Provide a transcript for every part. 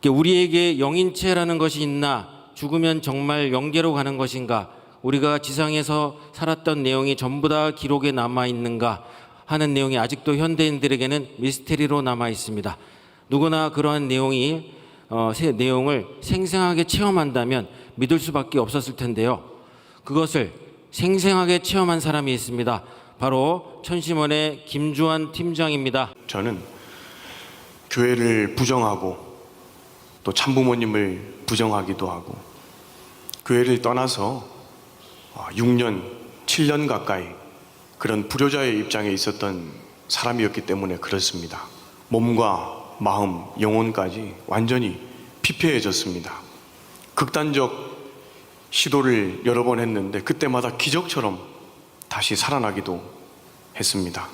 우리에게 영인체라는 것이 있나, 죽으면 정말 영계로 가는 것인가, 우리가 지상에서 살았던 내용이 전부 다 기록에 남아 있는가 하는 내용이 아직도 현대인들에게는 미스테리로 남아 있습니다. 누구나 그러한 내용을 생생하게 체험한다면 믿을 수밖에 없었을 텐데요. 그것을 생생하게 체험한 사람이 있습니다. 바로 천심원의 김주환 팀장입니다. 저는 교회를 부정하고 또 참부모님을 부정하기도 하고 교회를 떠나서 6년, 7년 가까이 그런 불효자의 입장에 있었던 사람이었기 때문에 그렇습니다. 몸과 마음, 영혼까지 완전히 피폐해졌습니다. 극단적 시도를 여러 번 했는데 그때마다 기적처럼 다시 살아나기도 했습니다.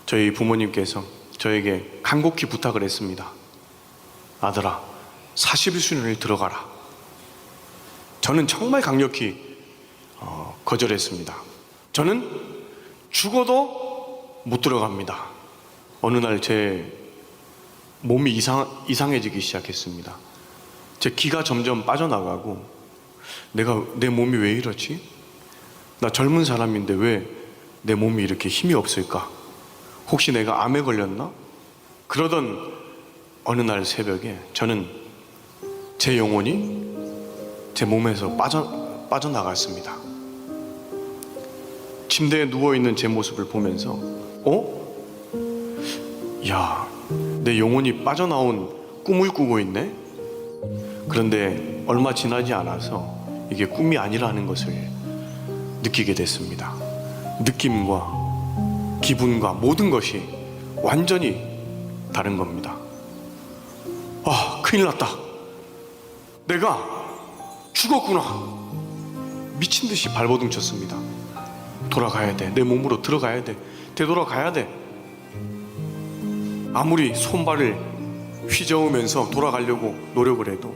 저희 부모님께서 저에게 간곡히 부탁을 했습니다. 아들아, 40일순을 들어가라. 저는 정말 강력히 거절했습니다. 저는 죽어도 못 들어갑니다. 어느 날 제 몸이 이상해지기 시작했습니다. 제 기가 점점 빠져나가고 내 몸이 왜 이렇지? 나 젊은 사람인데 왜 내 몸이 이렇게 힘이 없을까? 혹시 내가 암에 걸렸나? 그러던 어느 날 새벽에 저는 제 영혼이 제 몸에서 빠져나갔습니다. 침대에 누워있는 제 모습을 보면서 야, 내 영혼이 빠져나온 꿈을 꾸고 있네? 그런데 얼마 지나지 않아서 이게 꿈이 아니라는 것을 느끼게 됐습니다. 느낌과 기분과 모든 것이 완전히 다른 겁니다. 큰일 났다. 내가 죽었구나. 미친 듯이 발버둥 쳤습니다. 돌아가야 돼. 내 몸으로 들어가야 돼. 되돌아가야 돼. 아무리 손발을 휘저으면서 돌아가려고 노력을 해도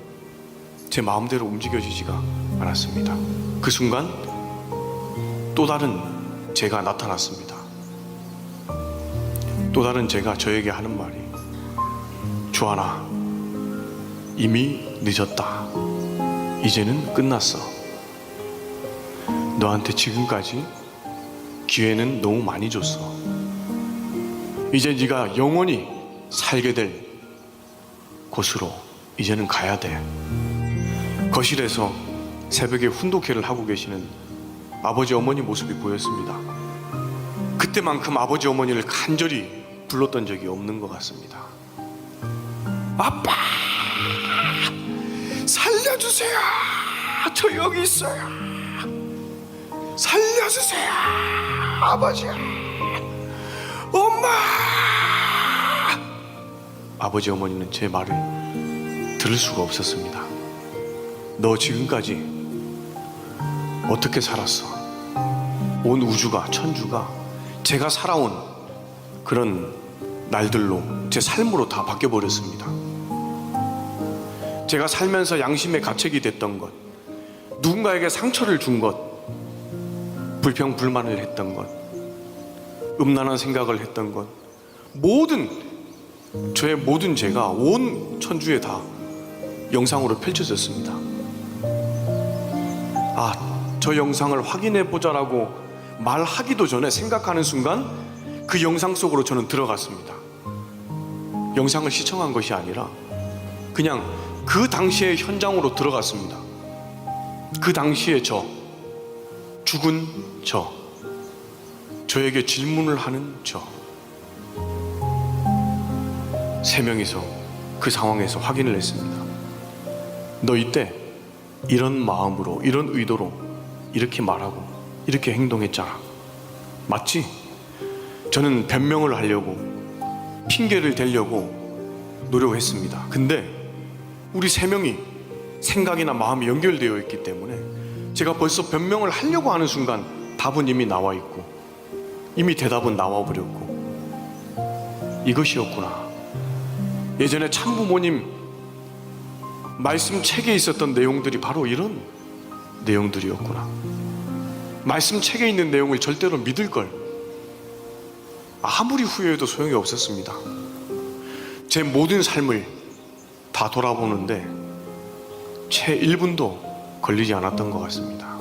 제 마음대로 움직여지지가 않았습니다. 그 순간 또 다른 제가 나타났습니다. 또 다른 제가 저에게 하는 말이, 주하나, 이미 늦었다. 이제는 끝났어. 너한테 지금까지 기회는 너무 많이 줬어. 이제 네가 영원히 살게 될 곳으로 이제는 가야 돼. 거실에서 새벽에 훈독회를 하고 계시는 아버지 어머니 모습이 보였습니다. 그때만큼 아버지 어머니를 간절히 불렀던 적이 없는 것 같습니다. 아빠! 살려주세요! 저 여기 있어요! 살려주세요! 아버지! 엄마! 아버지 어머니는 제 말을 들을 수가 없었습니다. 너 지금까지 어떻게 살았어? 온 우주가, 천주가 제가 살아온 그런 날들로, 제 삶으로 다 바뀌어버렸습니다. 제가 살면서 양심의 가책이 됐던 것, 누군가에게 상처를 준 것, 불평불만을 했던 것, 음란한 생각을 했던 것, 저의 모든 죄가 온 천주에 다 영상으로 펼쳐졌습니다. 저 영상을 확인해 보자라고 말하기도 전에 생각하는 순간 그 영상 속으로 저는 들어갔습니다. 영상을 시청한 것이 아니라 그냥 그 당시의 현장으로 들어갔습니다. 그 당시에 죽은 저에게 질문을 하는 세 명이서 그 상황에서 확인을 했습니다. 너 이때 이런 마음으로, 이런 의도로 이렇게 말하고 이렇게 행동했잖아. 맞지? 저는 변명을 하려고, 핑계를 대려고 노력했습니다. 근데 우리 세 명이 생각이나 마음이 연결되어 있기 때문에 제가 벌써 변명을 하려고 하는 순간 답은 이미 나와 있고, 이미 대답은 나와 버렸고, 이것이었구나. 예전에 참부모님 말씀 책에 있었던 내용들이 바로 이런 내용들이었구나. 말씀 책에 있는 내용을 절대로 믿을 걸. 아무리 후회해도 소용이 없었습니다. 제 모든 삶을 다 돌아보는데 채 1분도 걸리지 않았던 것 같습니다.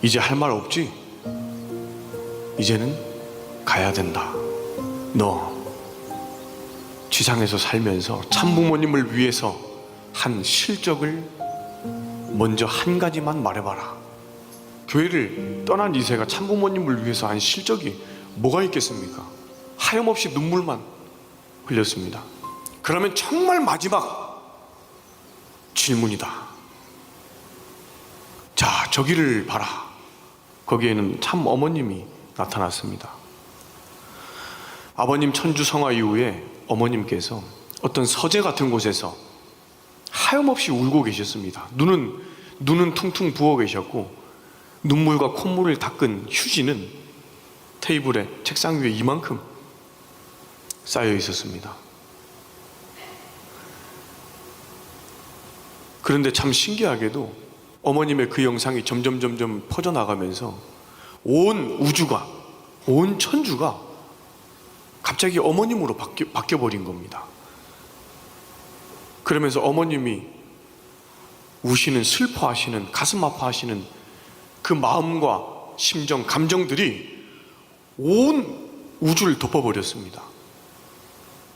이제 할 말 없지? 이제는 가야 된다. 너 지상에서 살면서 참부모님을 위해서 한 실적을 먼저 한 가지만 말해봐라. 교회를 떠난 이세가 참부모님을 위해서 한 실적이 뭐가 있겠습니까? 하염없이 눈물만 흘렸습니다. 그러면 정말 마지막 질문이다. 자, 저기를 봐라. 거기에는 참 어머님이 나타났습니다. 아버님 천주성화 이후에 어머님께서 어떤 서재 같은 곳에서 하염없이 울고 계셨습니다. 눈은 퉁퉁 부어 계셨고 눈물과 콧물을 닦은 휴지는 테이블에 책상 위에 이만큼 쌓여 있었습니다. 그런데 참 신기하게도 어머님의 그 영상이 점점 퍼져나가면서 온 우주가, 온 천주가 갑자기 어머님으로 바뀌어버린 겁니다. 그러면서 어머님이 우시는, 슬퍼하시는, 가슴 아파하시는 그 마음과 심정, 감정들이 온 우주를 덮어버렸습니다.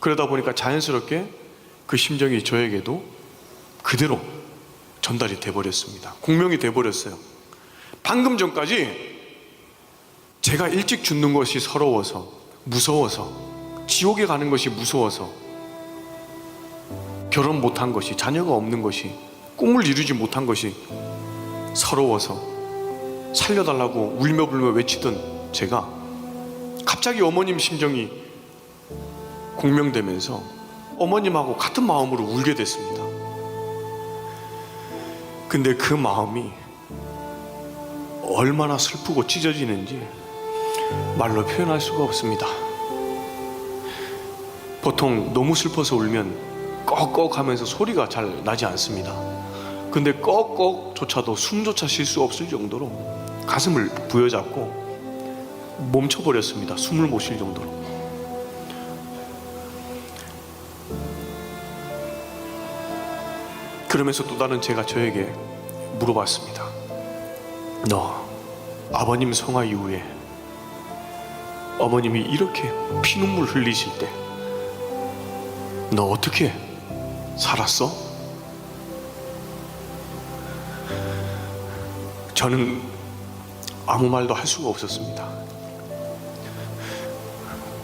그러다 보니까 자연스럽게 그 심정이 저에게도 그대로 전달이 돼버렸습니다. 공명이 돼버렸어요. 방금 전까지 제가 일찍 죽는 것이 서러워서, 무서워서, 지옥에 가는 것이 무서워서, 결혼 못한 것이, 자녀가 없는 것이, 꿈을 이루지 못한 것이 서러워서 살려달라고 울며불며 외치던 제가 갑자기 어머님 심정이 공명되면서 어머님하고 같은 마음으로 울게 됐습니다. 근데 그 마음이 얼마나 슬프고 찢어지는지 말로 표현할 수가 없습니다. 보통 너무 슬퍼서 울면 꺽꺽 하면서 소리가 잘 나지 않습니다. 근데 꺽꺽조차도 숨조차 쉴 수 없을 정도로 가슴을 부여잡고 멈춰버렸습니다. 숨을 못 쉴 정도로. 그러면서 또 다른 제가 저에게 물어봤습니다. 너 아버님 성화 이후에 어머님이 이렇게 피눈물 흘리실 때 너 어떻게 살았어? 저는 아무 말도 할 수가 없었습니다.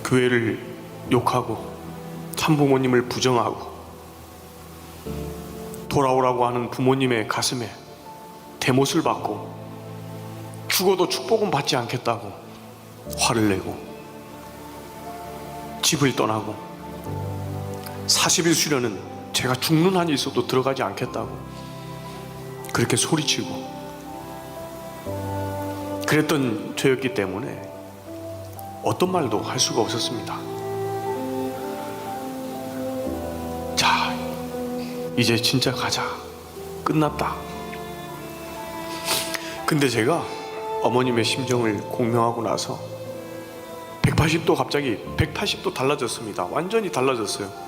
교회를 욕하고 참부모님을 부정하고 돌아오라고 하는 부모님의 가슴에 대못을 받고 죽어도 축복은 받지 않겠다고 화를 내고 집을 떠나고 40일 수련은 제가 죽는 한이 있어도 들어가지 않겠다고 그렇게 소리치고 그랬던 저였기 때문에 어떤 말도 할 수가 없었습니다. 자, 이제 진짜 가자. 끝났다. 근데 제가 어머님의 심정을 공명하고 나서 180도 갑자기 180도 달라졌습니다. 완전히 달라졌어요.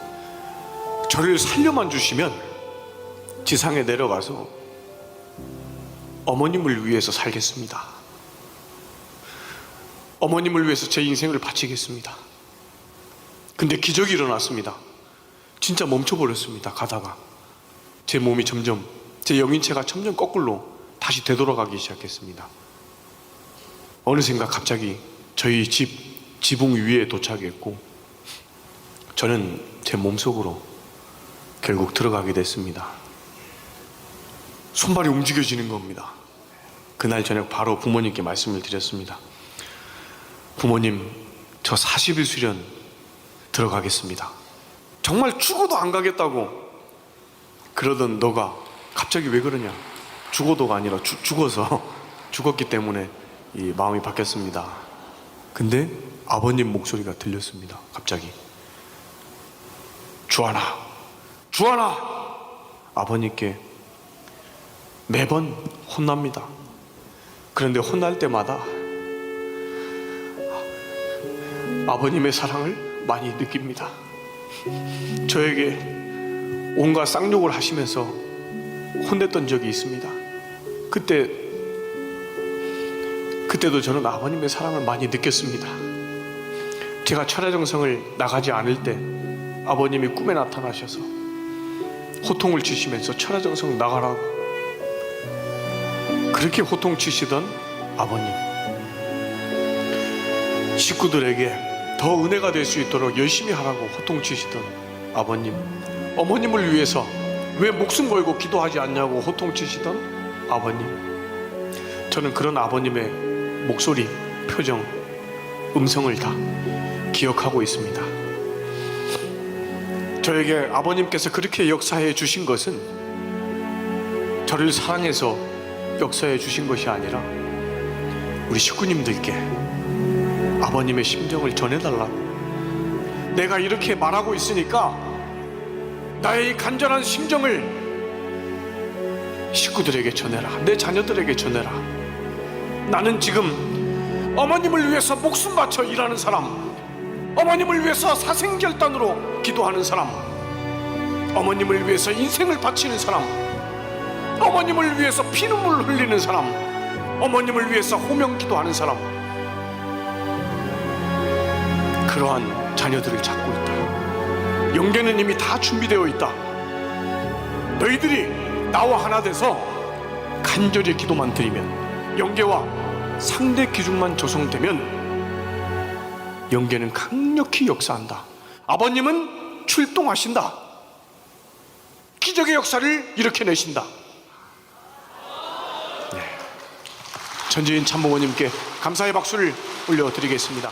저를 살려만 주시면 지상에 내려가서 어머님을 위해서 살겠습니다. 어머님을 위해서 제 인생을 바치겠습니다. 근데 기적이 일어났습니다. 진짜 멈춰버렸습니다. 가다가 제 몸이 점점, 제 영인체가 점점 거꾸로 다시 되돌아가기 시작했습니다. 어느샌가 갑자기 저희 지붕 위에 도착했고 저는 제 몸속으로 결국 들어가게 됐습니다. 손발이 움직여지는 겁니다. 그날 저녁 바로 부모님께 말씀을 드렸습니다. 부모님, 저 40일 수련 들어가겠습니다. 정말 죽어도 안 가겠다고 그러던 너가 갑자기 왜 그러냐? 죽어도가 아니라 죽어서 죽었기 때문에 이 마음이 바뀌었습니다. 근데 아버님 목소리가 들렸습니다. 갑자기 주하나, 주하나. 아버님께 매번 혼납니다. 그런데 혼날 때마다 아버님의 사랑을 많이 느낍니다. 저에게 온갖 쌍욕을 하시면서 혼냈던 적이 있습니다. 그때도 저는 아버님의 사랑을 많이 느꼈습니다. 제가 철야정성을 나가지 않을 때 아버님이 꿈에 나타나셔서 호통을 치시면서 철야정성 나가라고 그렇게 호통 치시던 아버님, 식구들에게 더 은혜가 될 수 있도록 열심히 하라고 호통 치시던 아버님, 어머님을 위해서 왜 목숨 걸고 기도하지 않냐고 호통 치시던 아버님, 저는 그런 아버님의 목소리, 표정, 음성을 다 기억하고 있습니다. 저에게 아버님께서 그렇게 역사해 주신 것은 저를 사랑해서 역사해 주신 것이 아니라 우리 식구님들께 아버님의 심정을 전해달라고, 내가 이렇게 말하고 있으니까 나의 이 간절한 심정을 식구들에게 전해라, 내 자녀들에게 전해라. 나는 지금 어머님을 위해서 목숨 바쳐 일하는 사람, 어머님을 위해서 사생결단으로 기도하는 사람, 어머님을 위해서 인생을 바치는 사람, 어머님을 위해서 피눈물 흘리는 사람, 어머님을 위해서 호명기도하는 사람, 그러한 자녀들을 찾고 있다. 영계는 이미 다 준비되어 있다. 너희들이 나와 하나 돼서 간절히 기도만 드리면, 영계와 상대 기준만 조성되면 영계는 강력히 역사한다. 아버님은 출동하신다. 기적의 역사를 일으켜내신다. 네. 전지인 참모원님께 감사의 박수를 올려드리겠습니다.